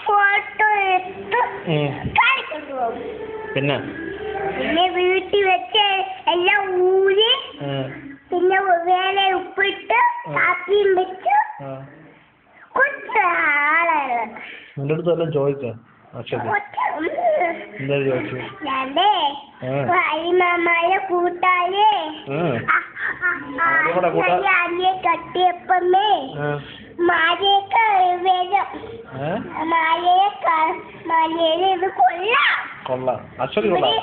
Photo എടുത്ത് പിന്നെ വീട്ടിൽ വെച്ച് എല്ലാം ഊരി പിന്നെ വേറെ ഉപ്പിട്ട് കാപ്പിയും വെച്ച് കൊച്ചാളാണ്. നിന്റെ അടുത്ത് എല്ലാം ചോദിച്ചോ? എന്തായാലും ചോദിച്ചു. അരിമാമയുടെ കൂട്ടാര് കട്ടിയപ്പമ്മേ മഴയൊക്കെ വരും. മഴയിൽ ഇത് കൊള്ളാം. അശ്വതി കൊള്ളാം.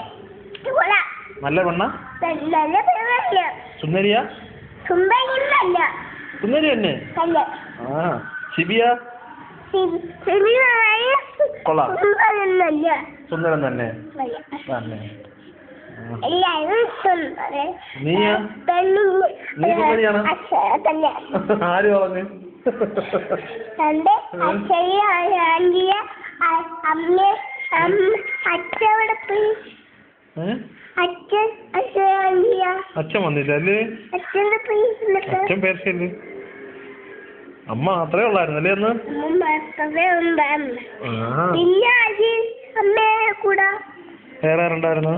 നല്ല പെണ്ണ? നല്ല പെണ്ണല്ല. സുന്ദരിയാ? സുന്ദരിയല്ല. സുന്ദരി തന്നെ. ശിബിയ? കൊള്ളാം. സുന്ദരൻ തന്നെ. നീയാ? നീ സുന്ദരിയാണ്? ആര് പറഞ്ഞു? അച്ഛൻ വന്നില്ല അല്ലേ? അച്ഛൻ പേർഷ്യല്ലേ? അമ്മ മാത്രമേ ഉള്ളായിരുന്നല്ലേ അന്ന്? വേറെ ആരുണ്ടായിരുന്നു?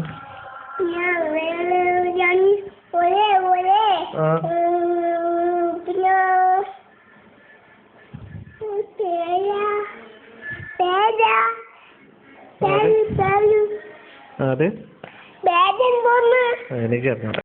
അതെ എനിക്കറിഞ്ഞൂടാ.